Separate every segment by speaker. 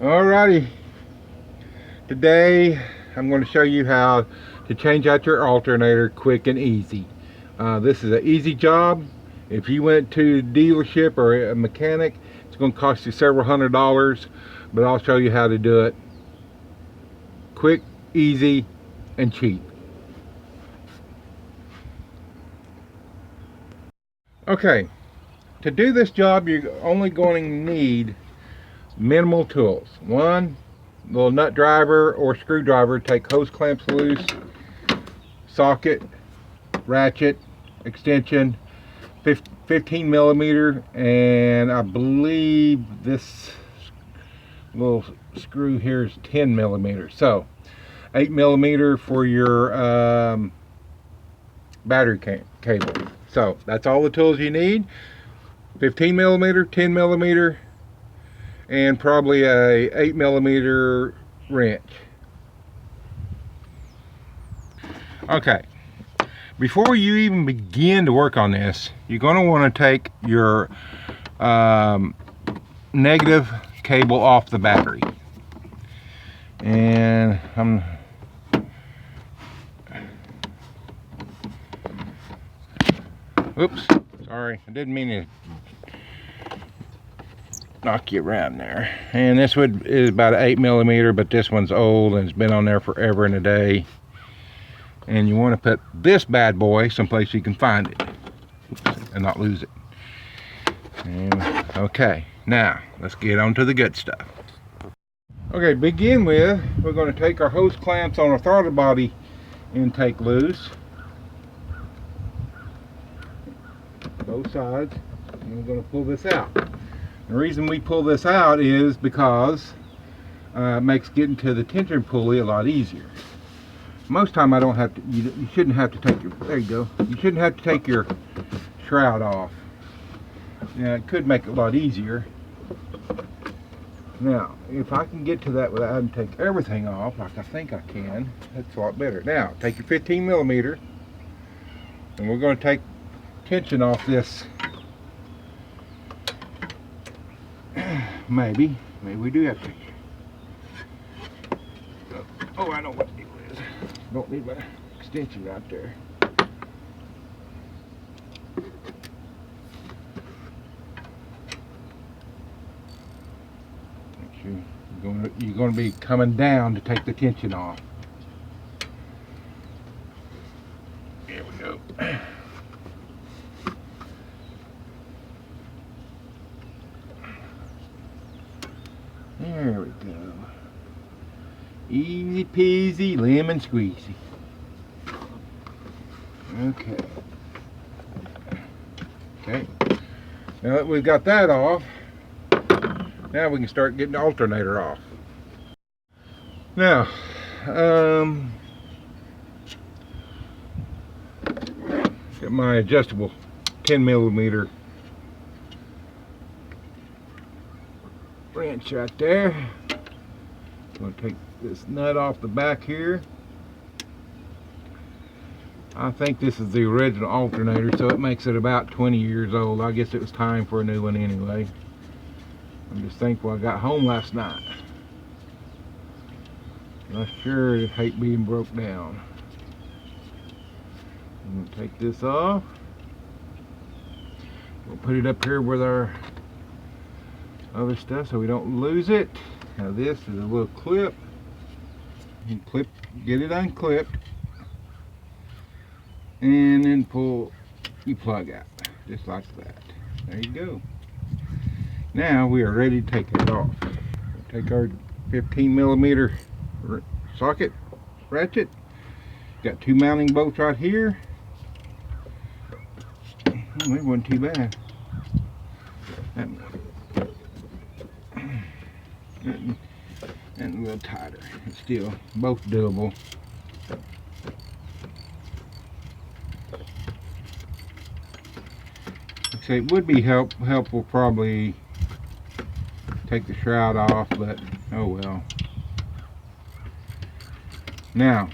Speaker 1: Alrighty, today I'm going to show you how to change out your alternator quick and easy. This is an easy job. If you went to a dealership or a mechanic, it's going to cost you several $100s, but I'll show you how to do it quick, easy, and cheap. Okay, to do this job you're only going to need minimal tools. One little nut driver or screwdriver, take hose clamps loose, socket, ratchet, extension, 15 millimeter, and I believe this little screw here is 10 millimeters. So 8 millimeter for your battery cable. So that's all the tools you need. 15 millimeter, 10 millimeter, and probably a 8 millimeter wrench. Okay, before you even begin to work on this, you're going to want to take your negative cable off the battery. And oops, sorry, I didn't mean to knock you around there. And this is about an 8 millimeter, but this one's old and it's been on there forever and a day. And you want to put this bad boy someplace you can find it and not lose it. And, okay, now let's get on to the good stuff. Okay, begin with, we're going to take our hose clamps on our throttle body intake loose, both sides, and we're going to pull this out. The reason we pull this out is because it makes getting to the tension pulley a lot easier. Most time I don't have to, you shouldn't have to take your, there you go, you shouldn't have to take your shroud off. Now it could make it a lot easier. Now if I can get to that without having to take everything off, like I think I can, that's a lot better. Now take your 15 millimeter, and we're going to take tension off this. Maybe we do have to. Oh, I know what the deal is. Don't need my extension right there. Make sure you're going to be coming down to take the tension off. There we go. There we go. Easy peasy, lemon squeezy. Okay. Okay. Now that we've got that off, now we can start getting the alternator off. Now, got my adjustable 10 millimeter wrench right there. I'm going to take this nut off the back here. I think this is the original alternator, so it makes it about 20 years old. I guess it was time for a new one anyway. I'm just thankful I got home last night. I sure hate being broke down. I'm going to take this off. We'll put it up here with our other stuff so we don't lose it. Now this is a little clip. You can get it unclipped, and then pull your plug out, just like that. There you go. Now we are ready to take it off. Take our 15 millimeter socket ratchet. Got two mounting bolts right here. Well, it wasn't too bad. And a little tighter. It's still both doable. Okay, it would be helpful probably take the shroud off, but oh well. Now,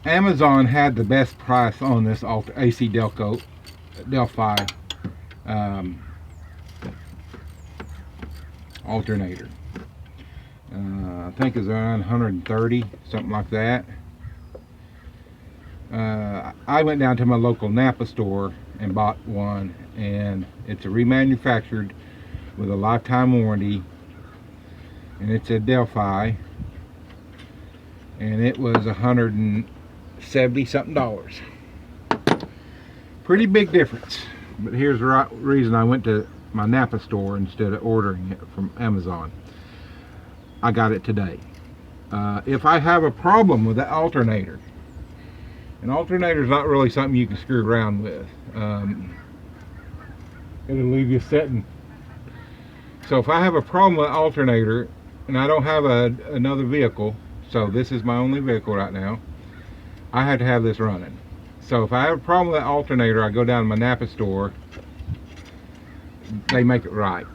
Speaker 1: Amazon had the best price on this AC Delphi alternator. I think it's around 130, something like that. I went down to my local Napa store and bought one, and it's a remanufactured with a lifetime warranty, and it's a Delphi, and it was $170 something. Pretty big difference. But here's the reason I went to my Napa store instead of ordering it from Amazon. I got it today. If I have a problem with the alternator, an alternator is not really something you can screw around with. It'll leave you sitting. So if I have a problem with the alternator and I don't have another vehicle, so this is my only vehicle right now, I had to have this running. So if I have a problem with the alternator, I go down to my Napa store. They make it right.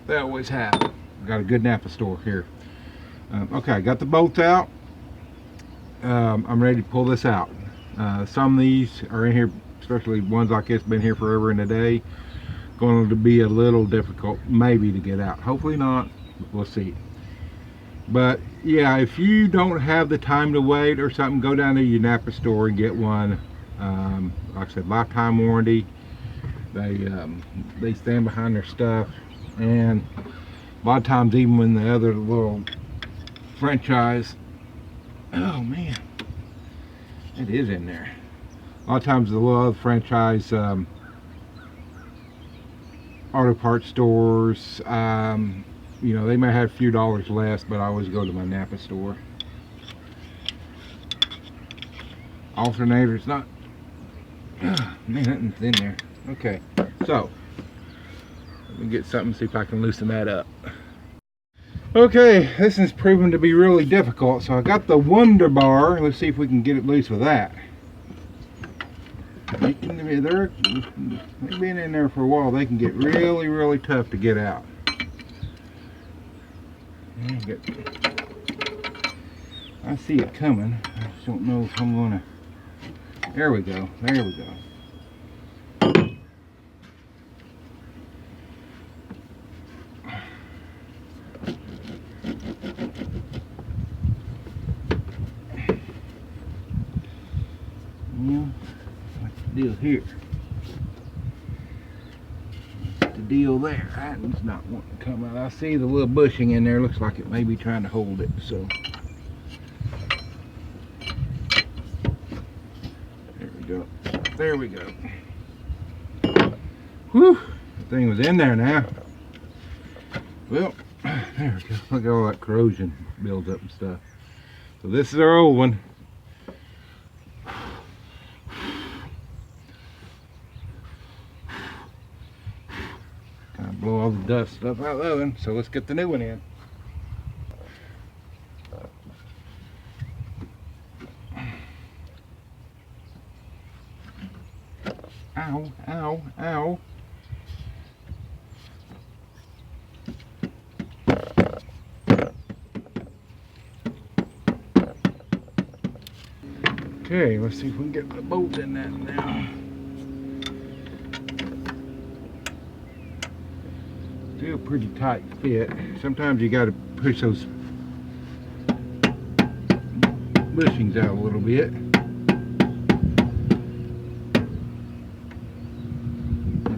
Speaker 1: They always have. Got a good Napa store here. Okay, I got the bolts out. I'm ready to pull this out. Some of these are in here, especially ones like this, been here forever and a day. Going to be a little difficult, maybe, to get out. Hopefully not. We'll see. But yeah, if you don't have the time to wait or something, go down to your Napa store and get one. Like I said, lifetime warranty. They stand behind their stuff, and a lot of times, even when the other little franchise, oh man, it is in there. A lot of times the little other franchise auto parts stores, you know, they may have a few dollars less, but I always go to my Napa store. Alternator's not, man, nothing's in there. Okay, so let me get something, see if I can loosen that up. Okay, this is proven to be really difficult, so I got the Wonder Bar. Let's see if we can get it loose with that. They've been in there for a while. They can get really, really tough to get out. I see it coming. I just don't know if I'm gonna. There we go. There we go. What's the deal here? What's the deal there? That's not wanting to come out. I see the little bushing in there. Looks like it may be trying to hold it. So there we go. There we go. Whew! The thing was in there now. Well, there we go. Look at all that corrosion builds up and stuff. So this is our old one. Kind of blow all the dust stuff out of the oven. So let's get the new one in. Ow, ow, ow. Okay, let's see if we can get the bolt in that now. Still a pretty tight fit. Sometimes you got to push those bushings out a little bit.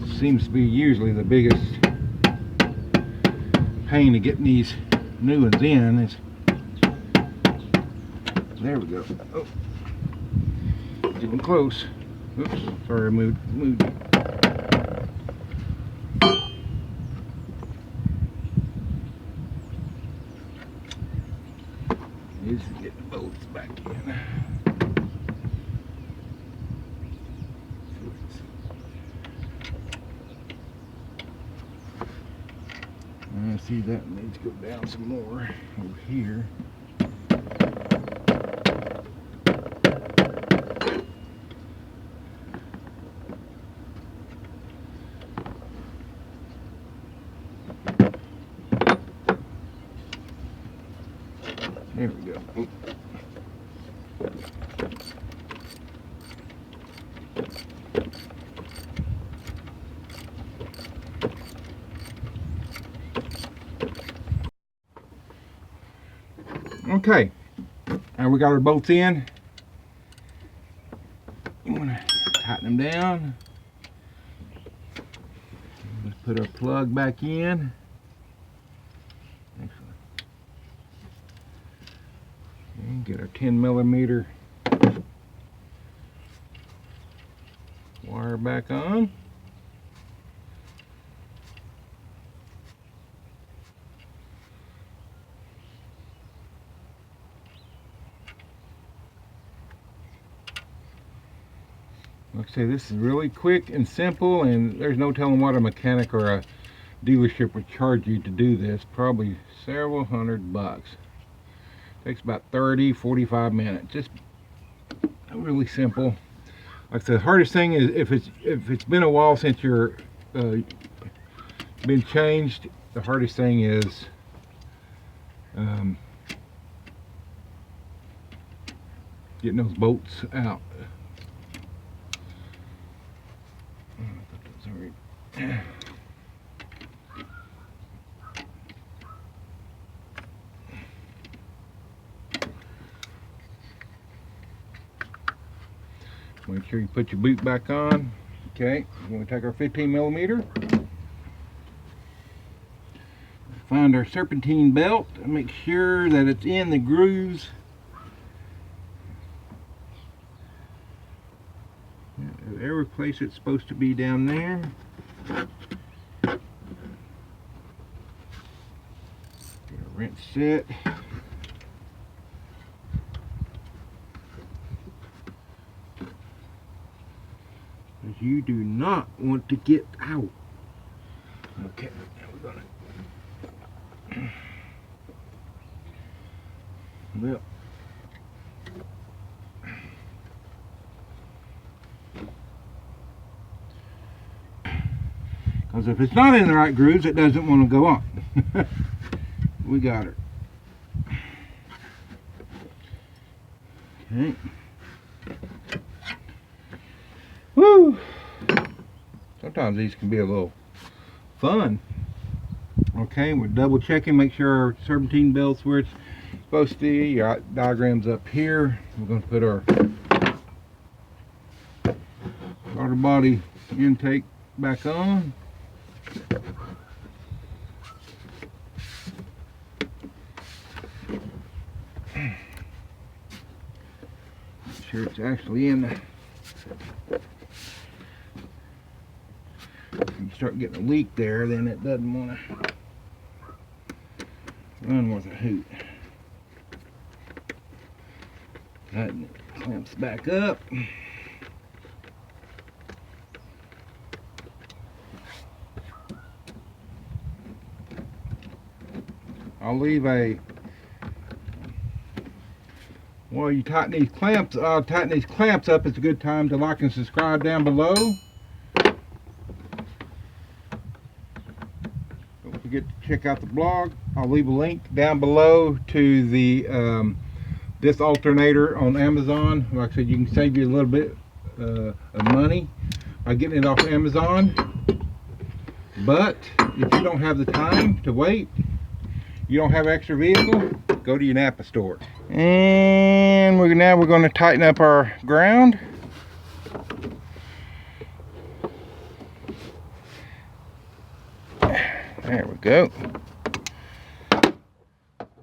Speaker 1: It seems to be usually the biggest pain of getting these new ones in. There we go. Oh. Getting close. Oops, sorry, I moved. This is getting the bolts back in. I see that needs to go down some more over here. There we go. Oop. Okay, now we got our bolts in. You want to tighten them down. Let's put our plug back in. Excellent. And get our 10mm wire back on. Like I say, this is really quick and simple, and there's no telling what a mechanic or a dealership would charge you to do this. Probably several $100. Takes about 30-45 minutes. Just really simple. Like the hardest thing is if it's been a while since you're been changed. The hardest thing is getting those bolts out. Make sure you put your boot back on. Okay, we're going to take our 15mm. Find our serpentine belt and make sure that it's in the grooves. Every place it's supposed to be down there. Get a wrench set. You do not want to get out. Okay, now we're gonna. Well. Because if it's not in the right grooves, it doesn't want to go on. We got her. Okay. Woo! Sometimes these can be a little fun. Okay, we're double checking, make sure our serpentine belt's where it's supposed to be. Your diagram's up here. We're going to put our starter body intake back on. Make sure it's actually in the. If you start getting a leak there, then it doesn't want to run worth a hoot. Tighten it, clamps back up. I'll leave a, while you tighten these clamps up, it's a good time to like and subscribe down below. Don't forget to check out the blog. I'll leave a link down below to the this alternator on Amazon. Like I said, you can save you a little bit of money by getting it off Amazon. But if you don't have the time to wait, you don't have an extra vehicle, go to your Napa store. And now we're going to tighten up our ground. There we go.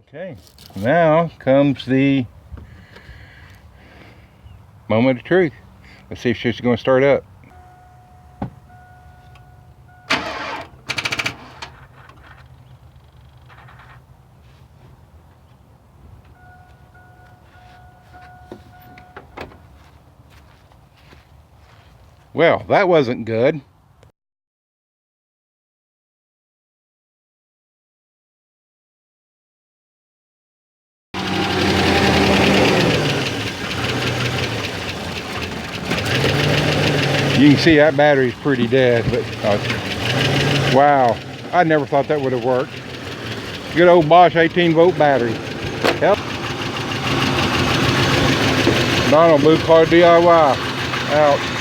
Speaker 1: Okay, now comes the moment of truth. Let's see if she's going to start up. Well, that wasn't good. You can see that battery's pretty dead, but wow, I never thought that would have worked. Good old Bosch 18-volt battery. Yep. Donald Blue Car DIY out.